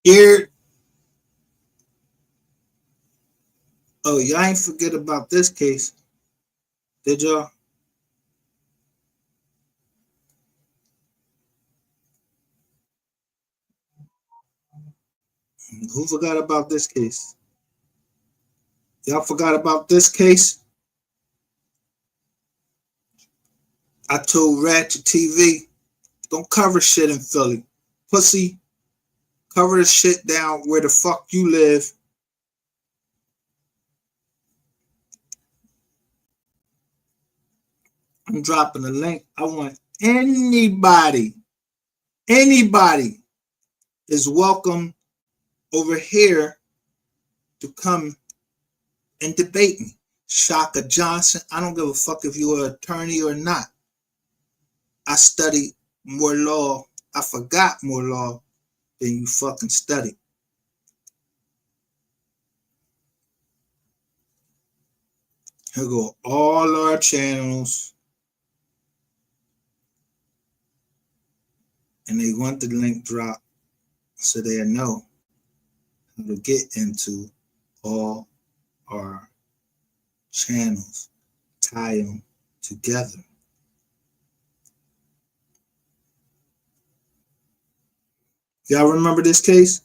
Here, oh, y'all ain't forget about this case, did y'all? Who forgot about this case? Y'all forgot about this case? I told Ratchet TV, don't cover shit in Philly. Pussy, cover the shit down where the fuck you live. I'm dropping the link. I want anybody is welcome over here to come and debate me. Shaka Johnson, I don't give a fuck if you're an attorney or not. I studied more law. I forgot more law than you fucking studied. Here go all our channels. And they want the link drop so they know how to get into all our channels, tie them together. Y'all remember this case?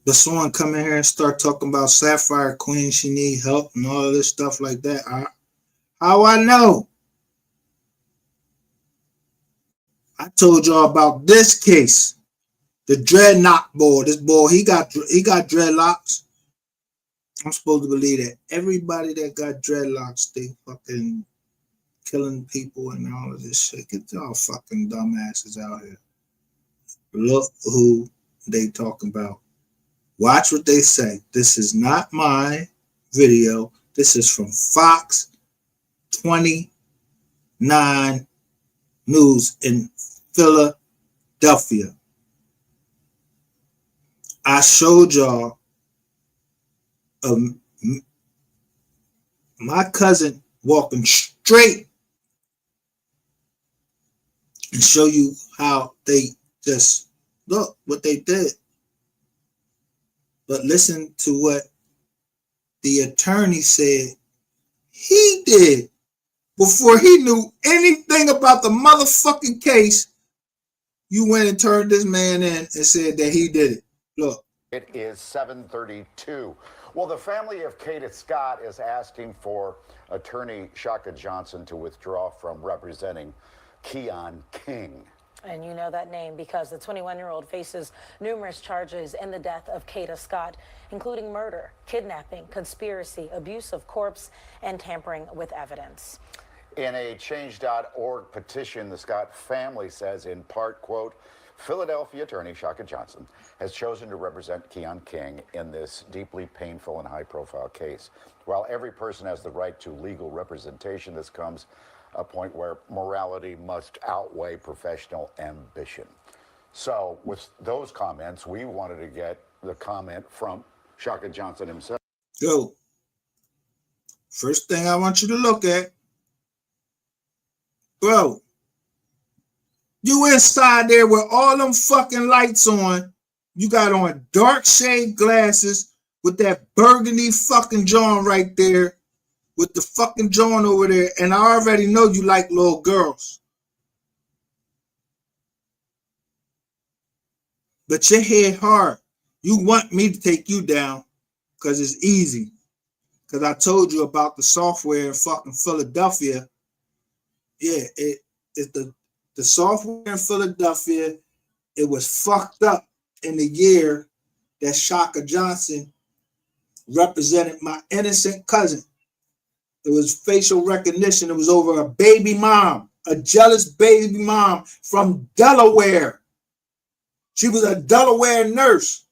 But someone come in here and start talking about Sapphire Queen, she need help and all of this stuff like that. How I know? I told y'all about this case. The dreadlock boy. This boy, he got dreadlocks. I'm supposed to believe that everybody that got dreadlocks, they fucking killing people and all of this shit. Get y'all fucking dumbasses out here. Look who they talking about. Watch what they say. This is not my video. This is from Fox 29 News in Philadelphia. I showed y'all my cousin walking straight and show you how they just look what they did. But listen to what the attorney said he did before he knew anything about the motherfucking case. You went and turned this man in and said that he did it. Look. It is 7:32. Well, the family of Kate Scott is asking for attorney Shaka Johnson to withdraw from representing Keon King. And you know that name because the 21-year-old faces numerous charges in the death of Kate Scott, including murder, kidnapping, conspiracy, abuse of corpse, and tampering with evidence. In a change.org petition, the Scott family says in part, quote, Philadelphia attorney Shaka Johnson has chosen to represent Keon King in this deeply painful and high-profile case. While every person has the right to legal representation, this comes a point where morality must outweigh professional ambition. So with those comments, we wanted to get the comment from Shaka Johnson himself. Yo, first thing I want you to look at, bro, you inside there with all them fucking lights on. You got on dark shade glasses with that burgundy fucking John right there. With the fucking John over there. And I already know you like little girls. But your head hard. You want me to take you down because it's easy. Because I told you about the software in fucking Philadelphia. Yeah, it's the software in Philadelphia, it was fucked up in the year that Shaka Johnson represented my innocent cousin. It was facial recognition. It was over a baby mom, a jealous baby mom from Delaware. She was a Delaware nurse.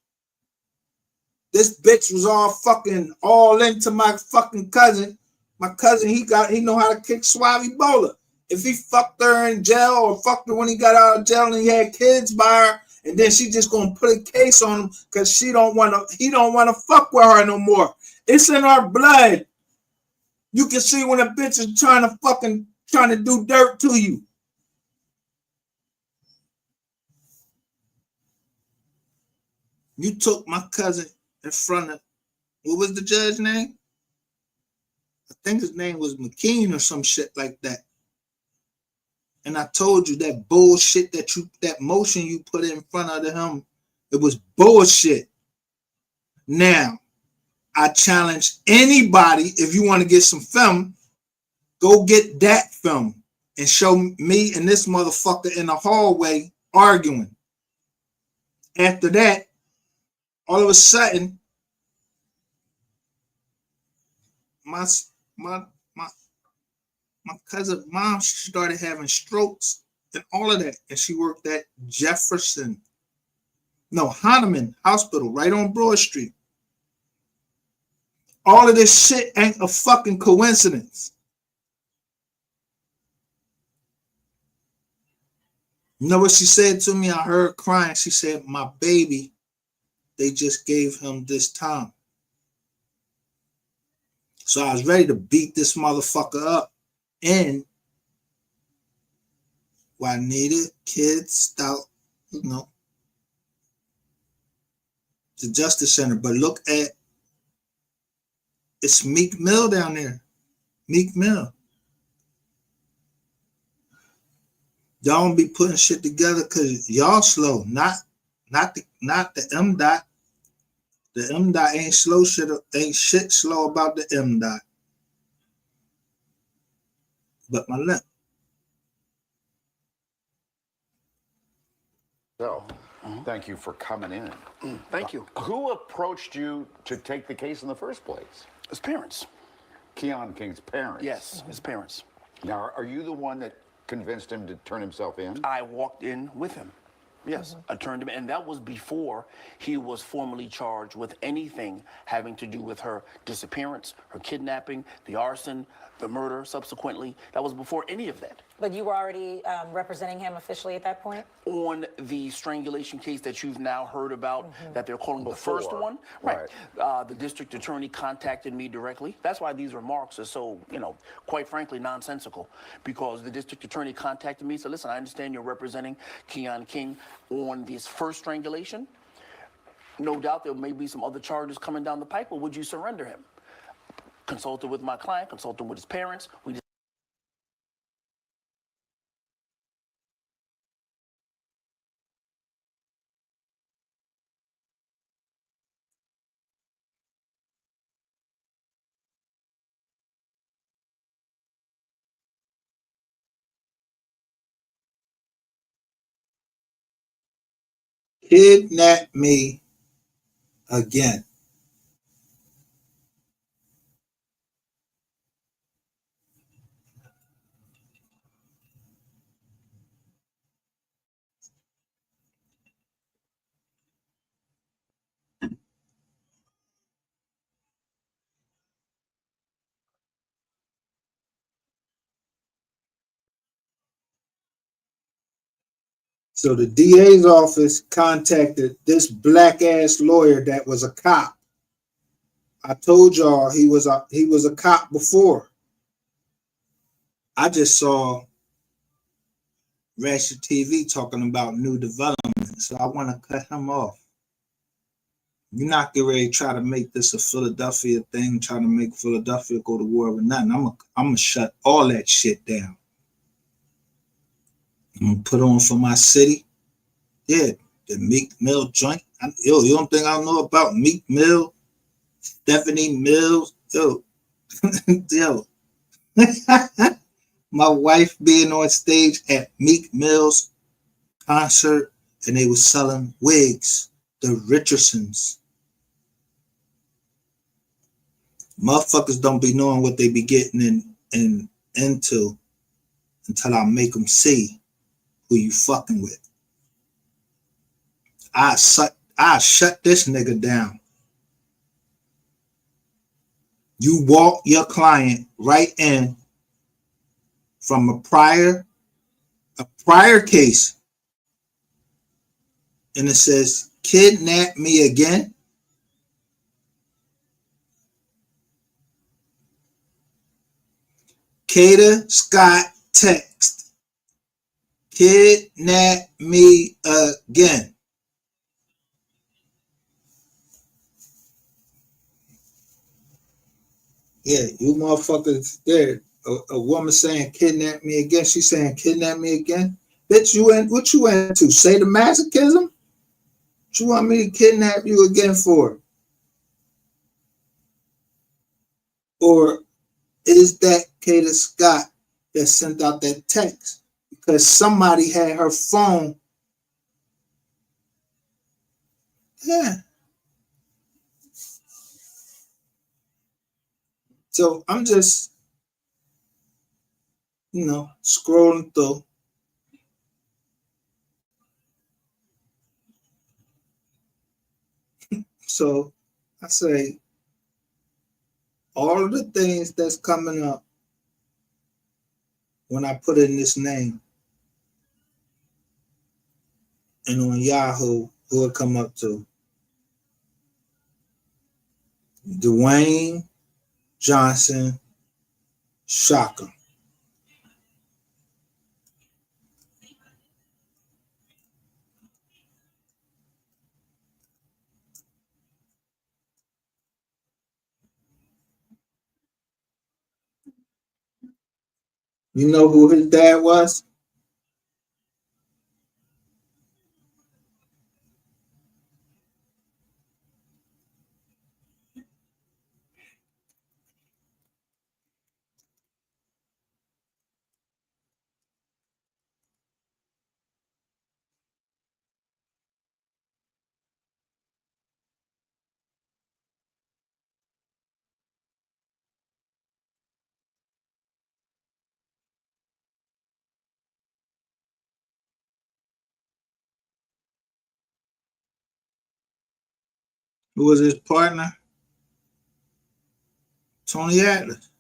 This bitch was all into my fucking cousin. My cousin, he know how to kick Swabby Bowler. If he fucked her in jail or fucked her when he got out of jail and he had kids by her, and then she just gonna put a case on him because he don't wanna fuck with her no more. It's in our blood. You can see when a bitch is trying to do dirt to you. You took my cousin in front of, what was the judge's name? I think his name was McKean or some shit like that. And I told you that bullshit that motion you put in front of him, it was bullshit. Now, I challenge anybody, if you want to get some film, go get that film and show me and this motherfucker in the hallway arguing. After that, all of a sudden, my cousin mom started having strokes and all of that. And she worked at Hahnemann Hospital right on Broad Street. All of this shit ain't a fucking coincidence. You know what she said to me? I heard crying. She said, my baby, they just gave him this time. So I was ready to beat this motherfucker up. And Juanita Kids Stout, the Justice Center. But look at, it's Meek Mill down there. Meek Mill. Y'all don't be putting shit together because y'all slow. Not the MDOT. The MDOT ain't slow shit. Ain't shit slow about the MDOT. But my lip. So, thank you for coming in. Thank you. Who approached you to take the case in the first place? His parents. Keon King's parents? Yes, his parents. Now, are you the one that convinced him to turn himself in? I walked in with him. Yes, I turned him in. And that was before he was formally charged with anything having to do with her disappearance, her kidnapping, the arson, the murder subsequently. That was before any of that. But you were already representing him officially at that point? On the strangulation case that you've now heard about, that they're calling the first one. Right. The district attorney contacted me directly. That's why these remarks are so, quite frankly, nonsensical. Because the district attorney contacted me and said, listen, I understand you're representing Keon King on this first strangulation. No doubt there may be some other charges coming down the pipe, but would you surrender him? Consulted with my client, consulted with his parents. We Kidnap me again. So the DA's office contacted this black ass lawyer that was a cop. I told y'all he was a cop before. I just saw Ratchet TV talking about new development, so I want to cut him off. You're not getting ready to try to make this a Philadelphia thing, trying to make Philadelphia go to war with nothing. I'm gonna shut all that shit down. I'm gonna put on for my city. Yeah, the Meek Mill joint. You don't think I know about Meek Mill? Stephanie Mills? Yo. My wife being on stage at Meek Mill's concert and they were selling wigs, the Richardsons. Motherfuckers don't be knowing what they be getting into until I make them see who you fucking with. I shut this nigga down. You walk your client right in from a prior case, and it says, kidnap me again. Kata Scott text, kidnap me again. Yeah, you motherfuckers there. A woman saying kidnap me again. She saying kidnap me again. Bitch, you in what you into? Say the masochism? What you want me to kidnap you again for? Or is that Kata Scott that sent out that text? Because somebody had her phone. Yeah. So I'm just, scrolling through. So I say all of the things that's coming up when I put in this name and on Yahoo, who it come up to? Dwayne Johnson Shaka. You know who his dad was? Who was his partner? Tony Atlas.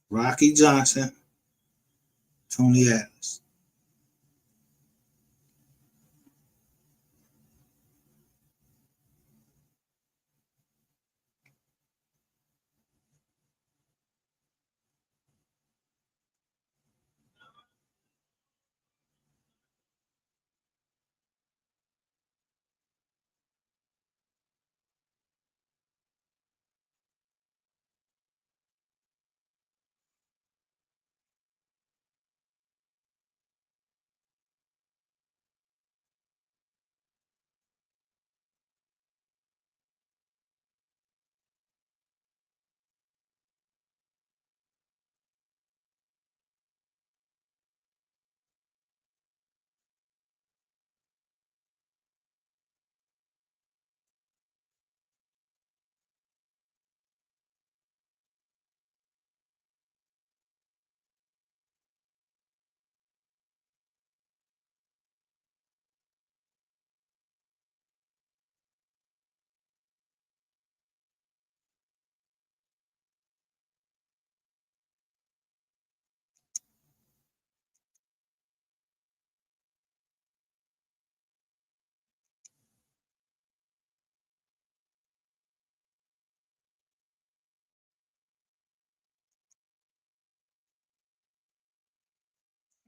Rocky Johnson, Tony Atlas.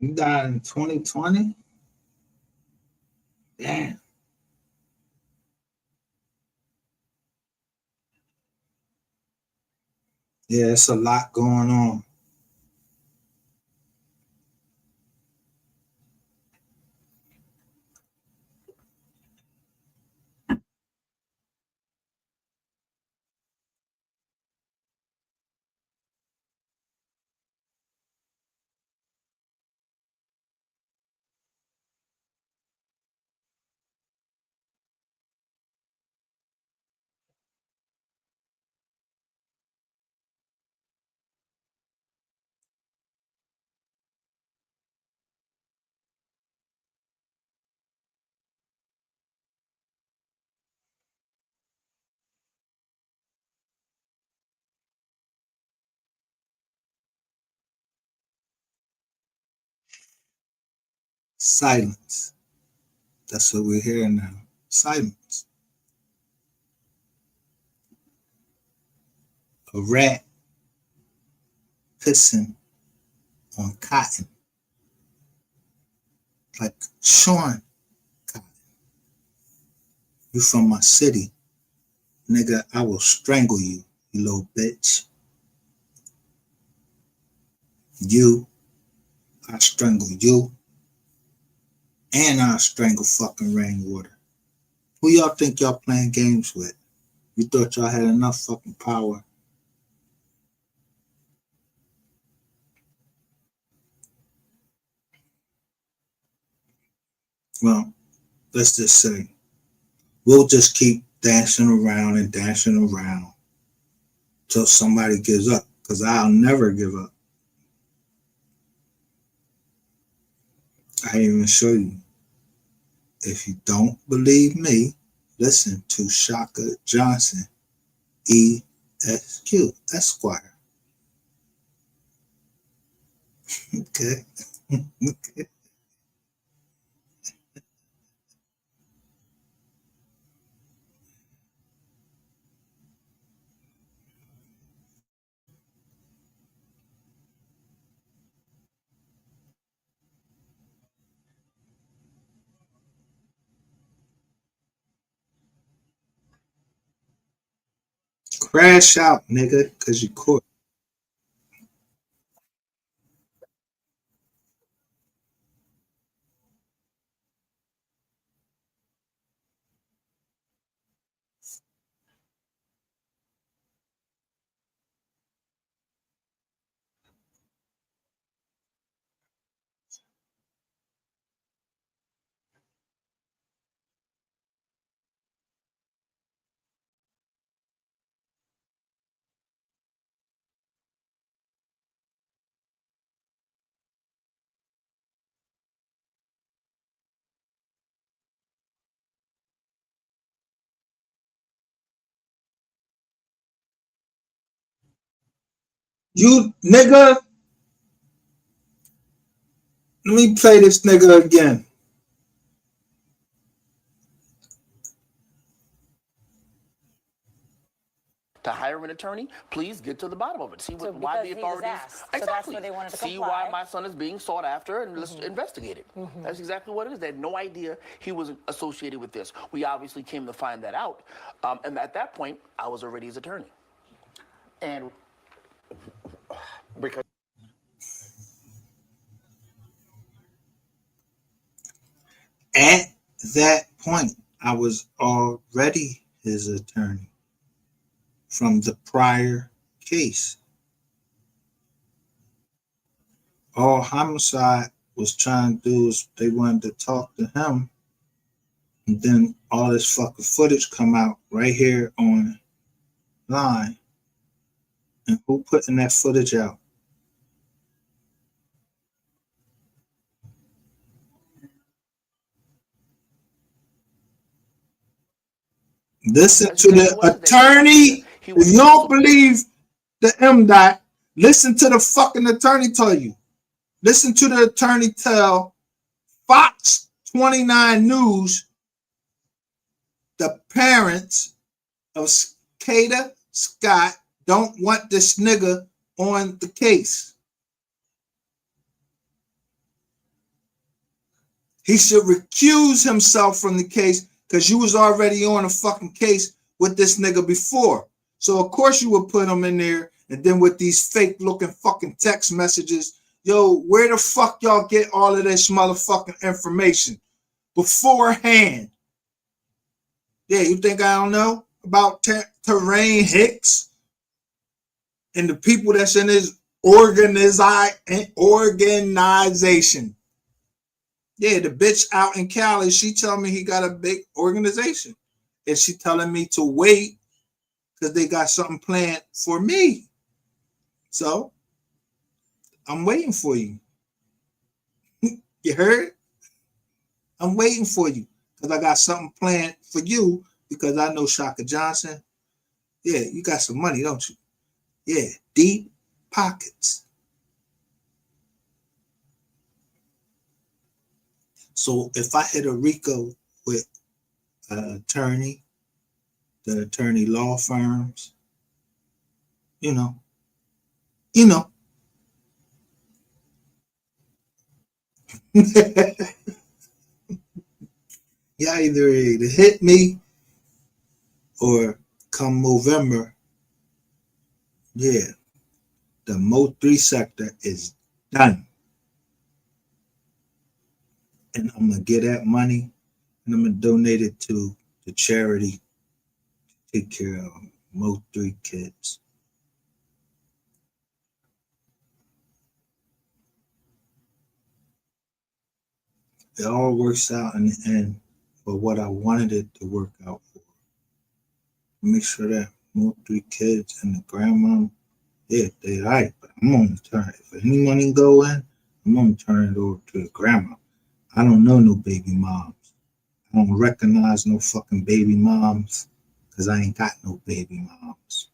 He died in 2020. Damn. Yeah, it's a lot going on. Silence. That's what we're hearing now. Silence. A rat pissing on cotton. Like, Sean, you from my city. Nigga, I will strangle you, you little bitch. You, I strangle you, and I strangle fucking Rainwater. Who y'all think y'all playing games with? You thought y'all had enough fucking power. Well, let's just say, we'll just keep dancing around till somebody gives up, because I'll never give up. I even show you. If you don't believe me, listen to Shaka Johnson, ESQ, Esquire. Okay. Crash out, nigga, because you caught. You, nigga, let me play this nigga again. To hire an attorney, please get to the bottom of it. See So why the because he was authorities asked, so that's exactly why they wanted to see comply. why my son is being sought after, and let's investigate it. That's exactly what it is. They had no idea he was associated with this. We obviously came to find that out, and at that point, I was already his attorney. And because At that point, I was already his attorney from the prior case. All homicide was trying to do is they wanted to talk to him, and then all this fucking footage come out right here on line. And who putting that footage out? Listen That's to exactly the what it is. They had no idea attorney. he If was you don't responsible. believe the M dot, listen to the fucking attorney tell you. Listen to the attorney tell Fox 29 News the parents of Kada Scott don't want this nigga on the case. He should recuse himself from the case because you was already on a fucking case with this nigga before. So of course you would put him in there, and then with these fake looking fucking text messages, yo, where the fuck y'all get all of this motherfucking information beforehand? Yeah, you think I don't know about Terrain Hicks and the people that's in his organization? Yeah, the bitch out in Cali, she tell me he got a big organization. And she telling me to wait because they got something planned for me. So I'm waiting for you. You heard? I'm waiting for you because I got something planned for you because I know Shaka Johnson. Yeah, you got some money, don't you? Yeah, deep pockets. So if I hit a RICO with an attorney, the attorney law firms, you know, you know. Yeah, either hit me or come Movember, yeah, the Mo 3 sector is done. And I'm gonna get that money and I'm gonna donate it to the charity to take care of Mo 3 kids. It all works out in the end for what I wanted it to work out for. Make sure that Mo 3 kids and the grandma, yeah, they alright, but I'm gonna turn it. If any money go in, I'm gonna turn it over to the grandma. I don't know no baby moms. I don't recognize no fucking baby moms because I ain't got no baby moms.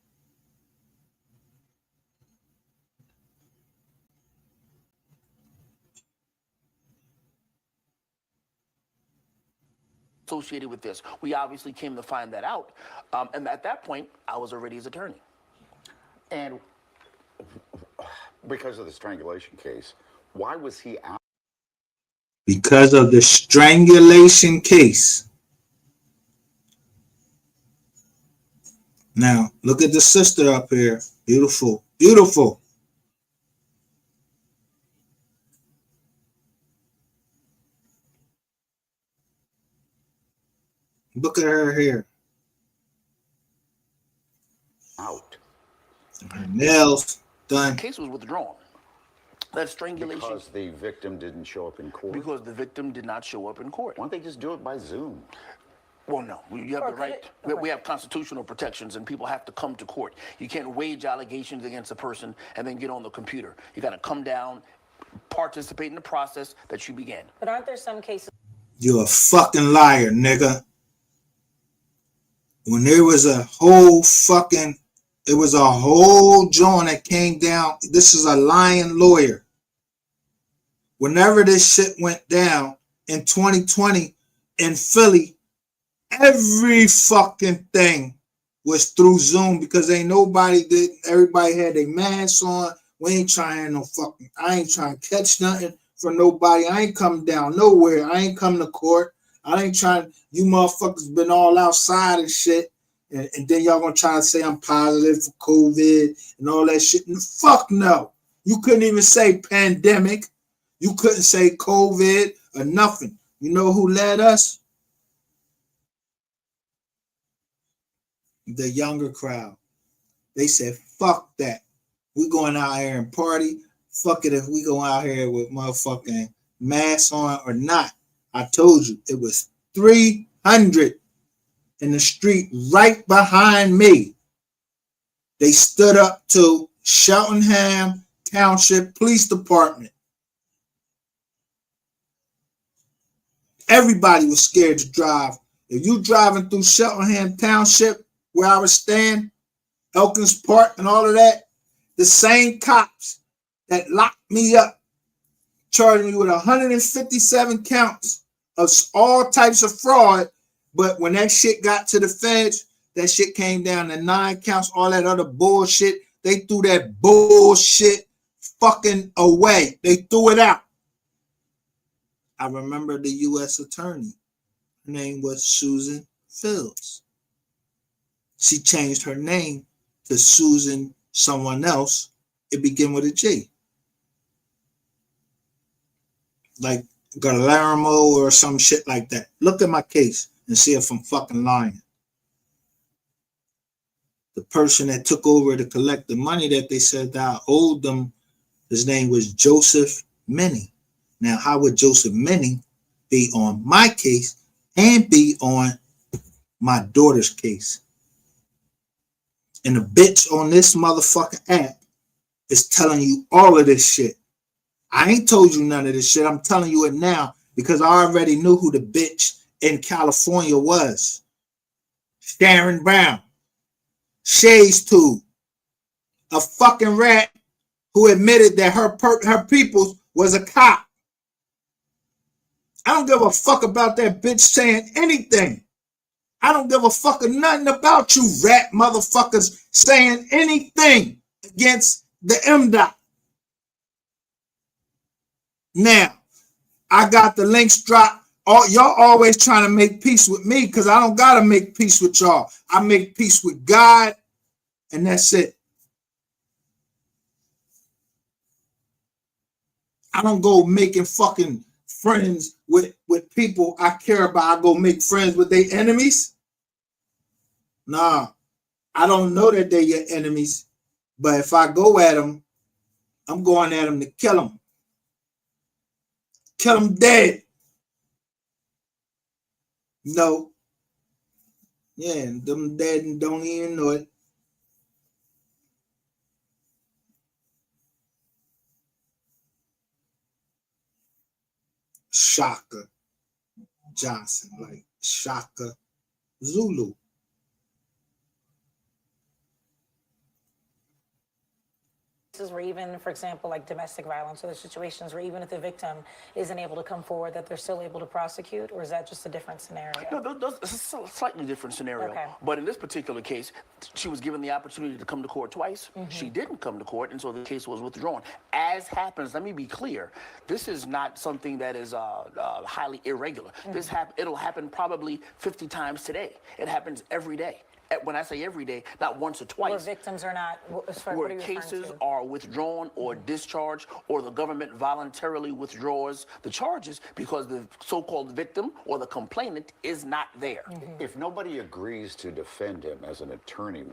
Associated with this. We obviously came to find that out. And at that point, I was already his attorney. And because of the strangulation case, why was he out? Because of the strangulation case. Now, look at the sister up here. Beautiful. Beautiful. Look at her hair. Out. Her nails done. The case was withdrawn. That strangulation. Because the victim didn't show up in court? Because the victim did not show up in court. Why don't they just do it by Zoom? Well, no. You have the right. We have constitutional protections, and people have to come to court. You can't wage allegations against a person and then get on the computer. You got to come down, participate in the process that you began. But aren't there some cases? You're a fucking liar, nigga. When there was a whole fucking, it was a whole joint that came down. This is a lying lawyer. Whenever this shit went down in 2020 in Philly, every fucking thing was through Zoom because ain't nobody did. Everybody had their masks on. We ain't trying no fucking, I ain't trying to catch nothing for nobody. I ain't coming down nowhere. I ain't coming to court. I ain't trying, you motherfuckers been all outside and shit. And then y'all gonna try to say I'm positive for COVID and all that shit. Fuck no. You couldn't even say pandemic. You couldn't say COVID or nothing. You know who led us? The younger crowd. They said, fuck that. We going out here and party. Fuck it if we go out here with motherfucking masks on or not. I told you, it was 300 in the street right behind me. They stood up to Cheltenham Township Police Department. Everybody was scared to drive. If you driving through Cheltenham Township, where I was staying, Elkins Park and all of that, the same cops that locked me up, charged me with 157 counts of all types of fraud. But when that shit got to the feds, that shit came down to 9 counts, all that other bullshit. They threw that bullshit fucking away. They threw it out. I remember the U.S. attorney. Her name was Susan Fields. She changed her name to Susan someone else. It began with a G. Like Guillermo or some shit like that. Look at my case and see if I'm fucking lying. The person that took over to collect the money that they said that I owed them, his name was Joseph Minnie. Now, how would Joseph Minnie be on my case and be on my daughter's case? And the bitch on this motherfucking app is telling you all of this shit. I ain't told you none of this shit. I'm telling you it now because I already knew who the bitch in California was. Sharon Brown. Shay's Tube. A fucking rat who admitted that her people was a cop. I don't give a fuck about that bitch saying anything. I don't give a fuck of nothing about you rat motherfuckers saying anything against the MDOT. Now, I got the links dropped y'all always trying to make peace with me because I don't gotta make peace with y'all. I make peace with God, and that's it. I don't go making fucking friends with people I care about. I go make friends with their enemies. Nah, I don't know that they're your enemies, but if I go at them, I'm going at them to kill them. Kill them dead. No. Yeah, them dead and don't even know it. Shaka Johnson, like Shaka Zulu. Where even, for example, like domestic violence or the situations where even if the victim isn't able to come forward, that they're still able to prosecute, or is that just a different scenario? No, it's a slightly different scenario. Okay. But in this particular case, she was given the opportunity to come to court twice. She didn't come to court, and so the case was withdrawn. As happens, let me be clear, this is not something that is highly irregular. It'll happen probably 50 times today. It happens every day. When I say every day, not once or twice. Where victims are not, where cases are withdrawn or discharged, or the government voluntarily withdraws the charges because the so-called victim or the complainant is not there. If nobody agrees to defend him as an attorney,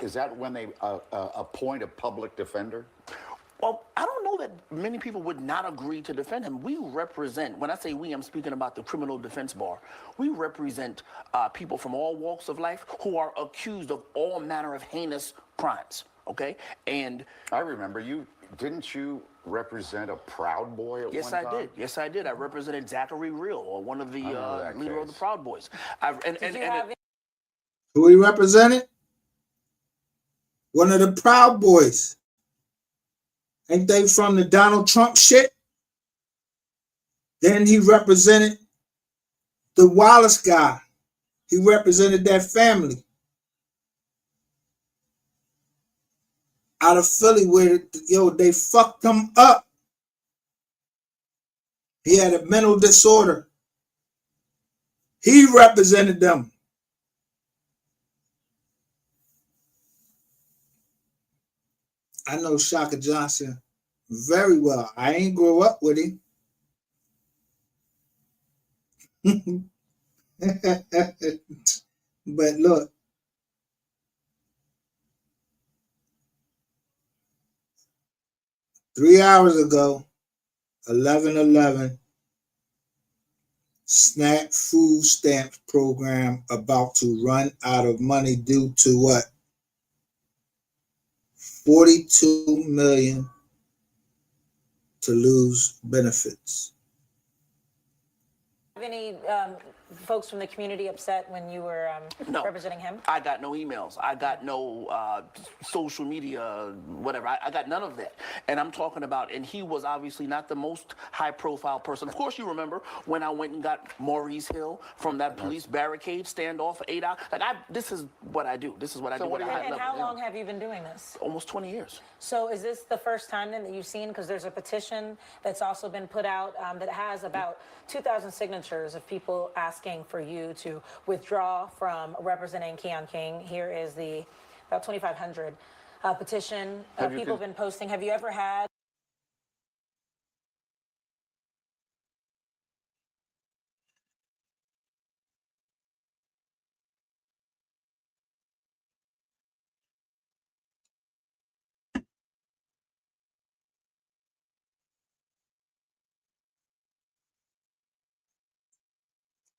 is that when they appoint a public defender? Well, I don't know that many people would not agree to defend him. We represent, when I say we, I'm speaking about the criminal defense bar. We represent people from all walks of life who are accused of all manner of heinous crimes, okay? And I remember didn't you represent a Proud Boy at yes, one time? I did. Yes, I did. I represented Zachary Real, or one of the leader of the Proud Boys. Who he represented? One of the Proud Boys. Ain't they from the Donald Trump shit? Then he represented the Wallace guy. He represented that family out of Philly where, they fucked him up. He had a mental disorder. He represented them. I know Shaka Johnson very well. I ain't grow up with him. But look, three hours ago, 11/11, SNAP food stamps program about to run out of money due to what? 42 million to lose benefits. Have any folks from the community upset when you were representing him? I got no emails. I got no social media, whatever. I got none of that. And I'm talking about, and he was obviously not the most high-profile person. Of course, you remember when I went and got Maurice Hill from that police barricade standoff for 8 hours. Like, this is what I do. This is what I do. And how long have you been doing this? Almost 20 years. So is this the first time then that you've seen, because there's a petition that's also been put out that has about 2,000 signatures of people asking for you to withdraw from representing Keon King. Here is the about 2,500 petition. People have been posting. Have you ever had?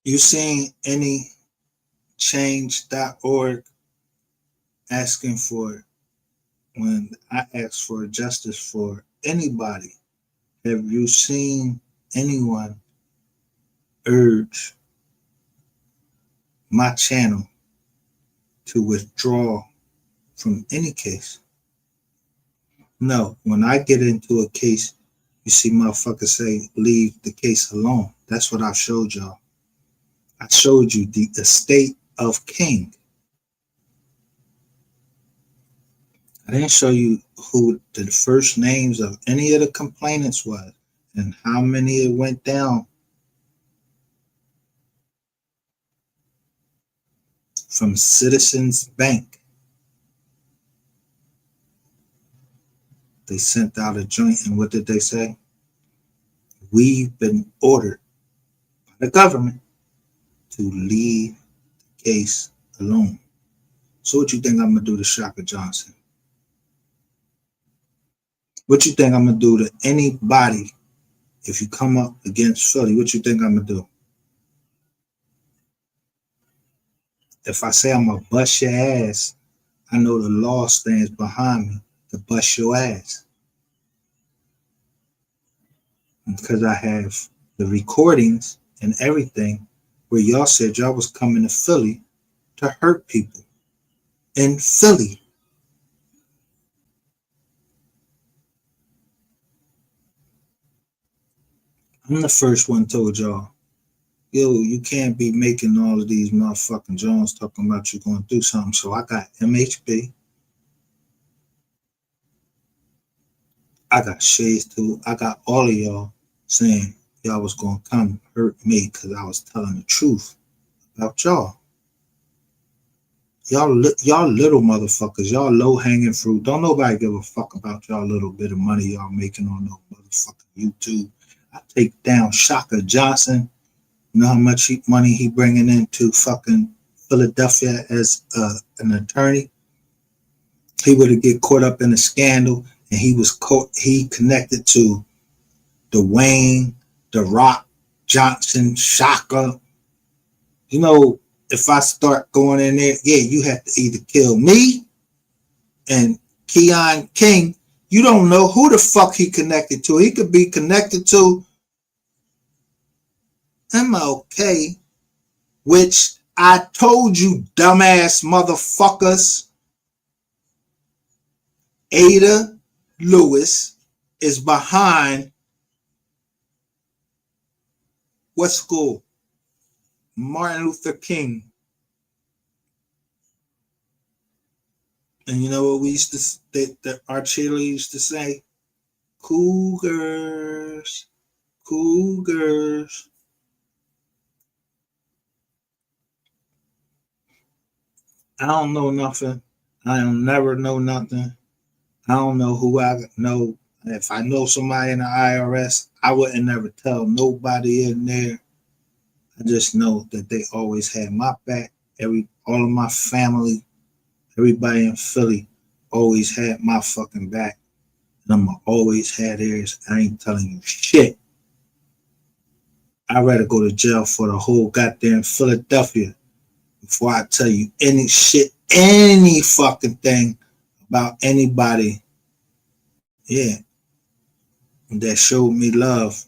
You seen any change.org asking for, when I ask for justice for anybody, have you seen anyone urge my channel to withdraw from any case? No, when I get into a case, you see motherfuckers say, leave the case alone. That's what I showed y'all. I showed you the estate of King. I didn't show you who the first names of any of the complainants was and how many it went down from Citizens Bank. They sent out a joint, and what did they say? We've been ordered by the government to leave the case alone. So what you think I'm gonna do to Shaka Johnson? What you think I'm gonna do to anybody if you come up against Philly? What you think I'm gonna do? If I say I'm gonna bust your ass, I know the law stands behind me to bust your ass. Because I have the recordings and everything where y'all said y'all was coming to Philly to hurt people in Philly. I'm the first one told y'all, yo, you can't be making all of these motherfucking Jones talking about you going to do something. So I got MHB, I got Shades too, I got all of y'all saying y'all was going to come hurt me because I was telling the truth about y'all. Y'all little motherfuckers, y'all low hanging fruit. Don't nobody give a fuck about y'all little bit of money y'all making on no motherfucking YouTube. I take down Shaka Johnson. You know how much money he bringing into fucking Philadelphia as an attorney? He would get caught up in a scandal, and he connected to Dwayne, The Rock, Johnson, Shaka. You know, if I start going in there, yeah, you have to either kill me and Keon King. You don't know who the fuck he connected to. He could be connected to MLK, which I told you, dumbass motherfuckers, Ada Lewis is behind what school? Martin Luther King. And you know what we used to, that our cheerleaders used to say? Cougars, Cougars. I don't know nothing. I don't never know nothing. I don't know who I know. If I know somebody in the IRS, I wouldn't never tell nobody in there. I just know that they always had my back. All of my family, everybody in Philly always had my fucking back. And I'm always had theirs. I ain't telling you shit. I'd rather go to jail for the whole goddamn Philadelphia before I tell you any shit, any fucking thing about anybody, yeah, that showed me love.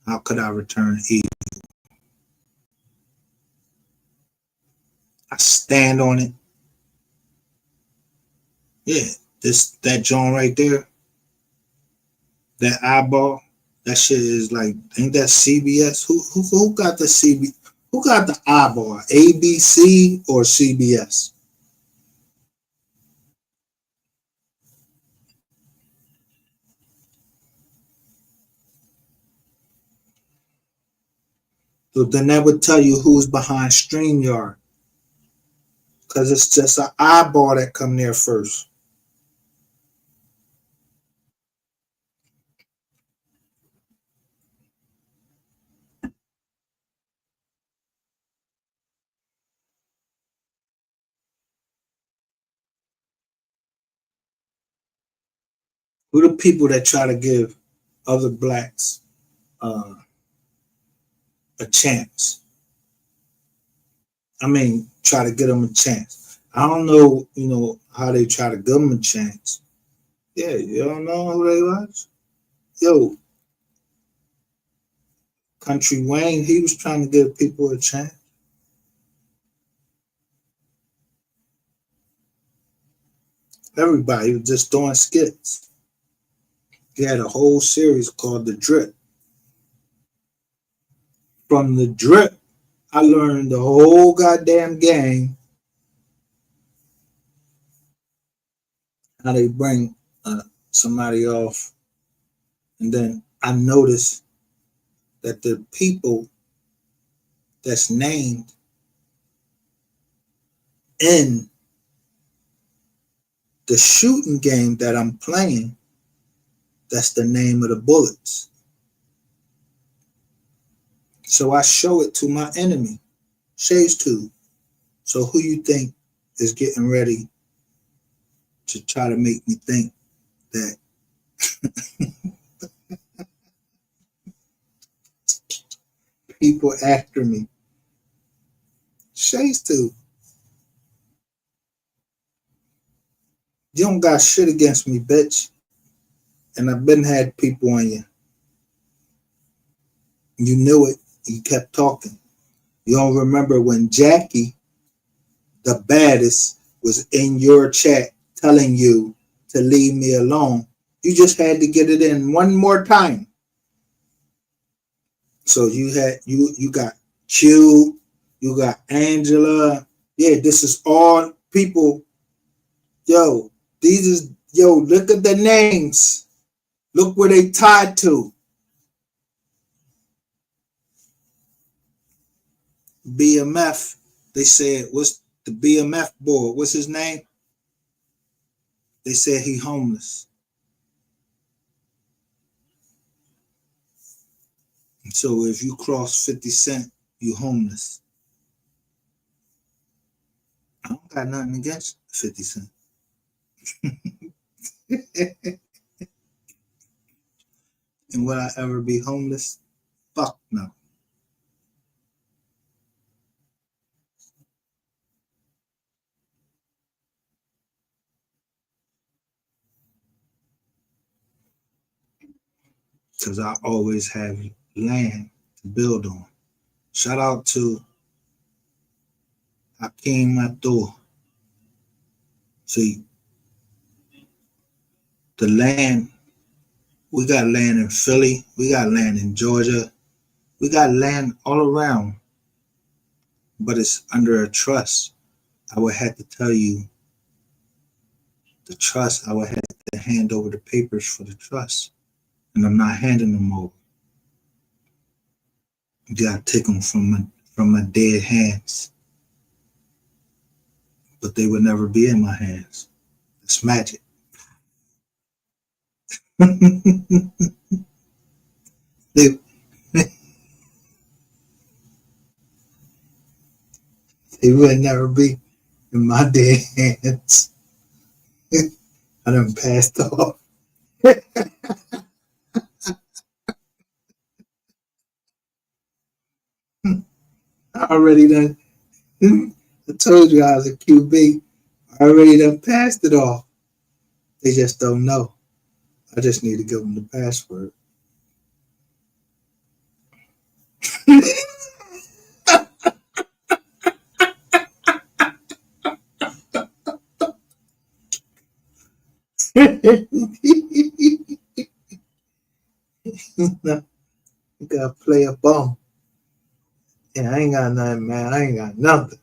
How could I return evil? I stand on it. Yeah, that joint right there, that eyeball, that shit is like, ain't that CBS? Who got the CB? Who got the eyeball? ABC or CBS? So then that would tell you who's behind StreamYard, because it's just an eyeball that come there first. Who the people that try to give other blacks uh, a chance? I mean, try to get them a chance. I don't know, how they try to give them a chance. Yeah, you don't know who they was? Yo, Country Wayne, he was trying to give people a chance. Everybody was just doing skits. He had a whole series called The Drip. From The Drip, I learned the whole goddamn game, how they bring somebody off. And then I noticed that the people that's named in the shooting game that I'm playing, that's the name of the bullets. So I show it to my enemy, Shades Tube. So who you think is getting ready to try to make me think that people after me? Shades Tube. You don't got shit against me, bitch. And I've been had people on you. You knew it. You kept talking. You don't remember when Jackie, the baddest, was in your chat telling you to leave me alone. You just had to get it in one more time. So you got Q, you got Angela. Yeah, this is all people. Yo, look at the names. Look where they tied to. BMF. They said, what's the BMF boy? What's his name? They said he homeless. So if you cross 50 Cent, you homeless. I don't got nothing against 50 Cent. And would I ever be homeless? Fuck no. Because I always have land to build on. Shout out to Hakeem Matur. See, the land, we got land in Philly, we got land in Georgia, we got land all around, but it's under a trust. I would have to tell you the trust, I would have to hand over the papers for the trust. And I'm not handing them over. You gotta take them from my dead hands. But they would never be in my hands. It's magic. they, they would never be in my dead hands. I done passed off. I already done. I told you I was a QB. I already done passed it off. They just don't know. I just need to give them the password. You gotta play a bum. Yeah, I ain't got nothing, man. I ain't got nothing.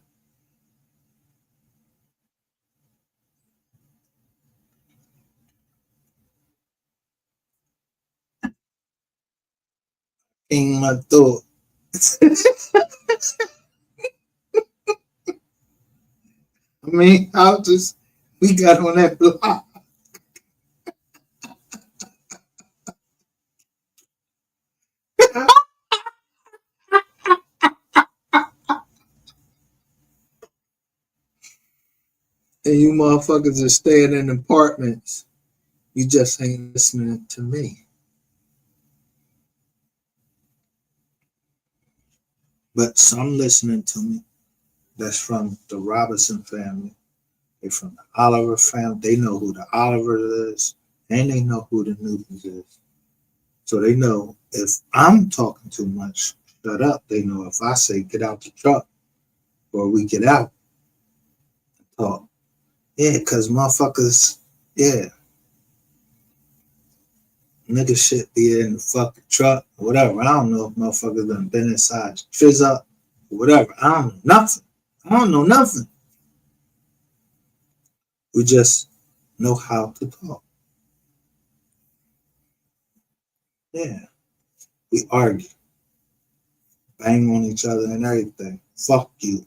In my thought. I mean, we got on that block. And you motherfuckers are staying in apartments. You just ain't listening to me. But some listening to me that's from the Robinson family. They from the Oliver family. They know who the Oliver is. And they know who the Newtons is. So they know if I'm talking too much, shut up. They know if I say get out the truck or we get out, talk. Yeah, because motherfuckers, yeah. Nigga shit be in the fucking truck, or whatever. I don't know if motherfuckers done been inside, fizz up, or whatever. I don't know nothing. I don't know nothing. We just know how to talk. Yeah. We argue, bang on each other and everything. Fuck you.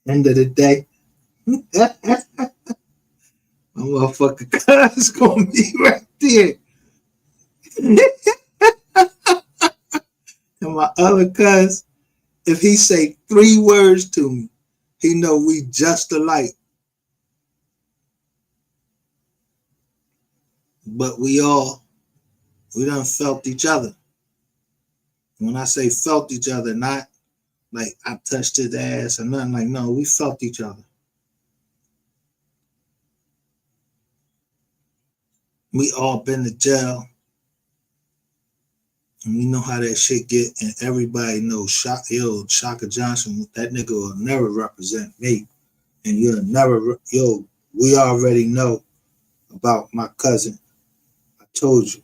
End of the day, my motherfucking cuz gonna be right there. And my other cuz, if he say 3 words to me, he know we just alike. But we done felt each other. When I say felt each other, not like I touched his ass or nothing, like, no, we felt each other. We all been to jail. And we know how that shit get, and everybody knows Shaka Johnson, that nigga will never represent me. And you'll never, we already know about my cousin. I told you.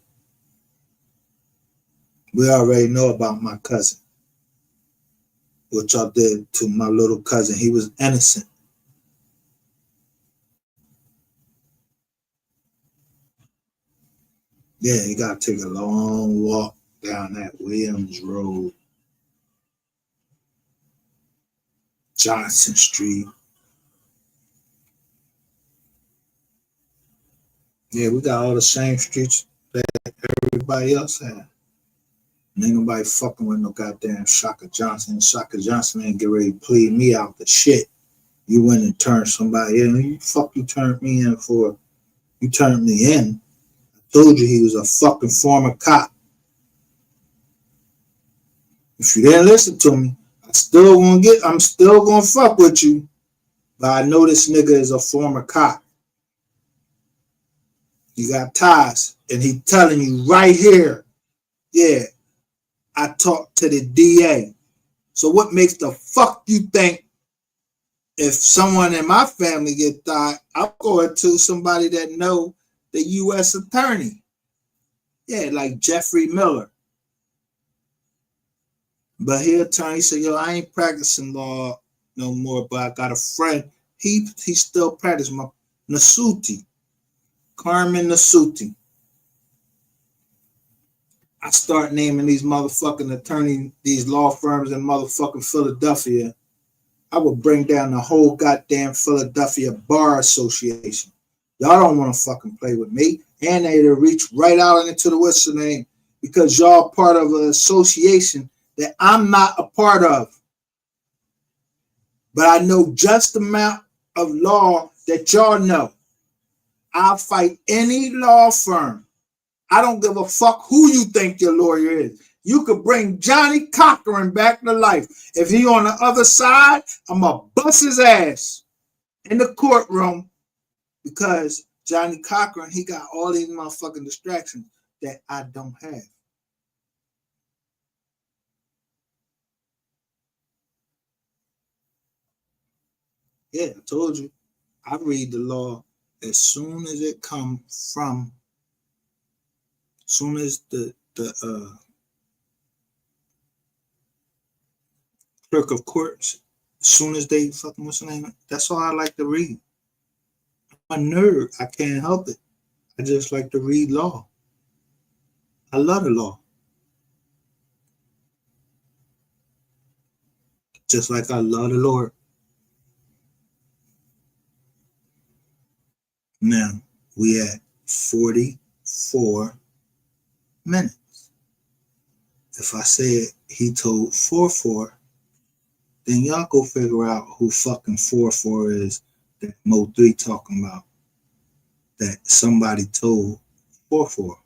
We already know about my cousin. What y'all did to my little cousin. He was innocent. Yeah, you gotta take a long walk down that Williams Road, Johnson Street. Yeah, we got all the same streets that everybody else had. And ain't nobody fucking with no goddamn Shaka Johnson. Shaka Johnson ain't get ready to plead me out the shit. You went and turned somebody in. You turned me in for? You turned me in. I told you he was a fucking former cop. If you didn't listen to me, I'm still gonna fuck with you. But I know this nigga is a former cop. You got ties. And he telling you right here, yeah, I talked to the DA. So what makes the fuck you think if someone in my family get died, I'll go to somebody that know the U.S. attorney? Yeah, like Jeffrey Miller. But he'll turn, he said, yo, I ain't practicing law no more, but I got a friend. He still practice my Nasuti. Carmen Nasuti. I start naming these motherfucking attorney, these law firms in motherfucking Philadelphia. I would bring down the whole goddamn Philadelphia Bar Association. Y'all don't want to fucking play with me. And they'd reach right out into the what's the name, because y'all part of an association that I'm not a part of. But I know just the amount of law that y'all know. I'll fight any law firm. I don't give a fuck who you think your lawyer is. You could bring Johnny Cochran back to life. If he on the other side, I'm going to bust his ass in the courtroom, because Johnny Cochran, he got all these motherfucking distractions that I don't have. Yeah, I told you. I read the law as soon as it comes from, as soon as the clerk of courts, as soon as they fucking, what's the name? That's all I like to read. I'm a nerd. I can't help it. I just like to read law. I love the law. Just like I love the Lord. Now, we at 44 minutes. If I said he told 4-4, then y'all go figure out who fucking 4-4 is that Mo 3 talking about. That somebody told 4-4.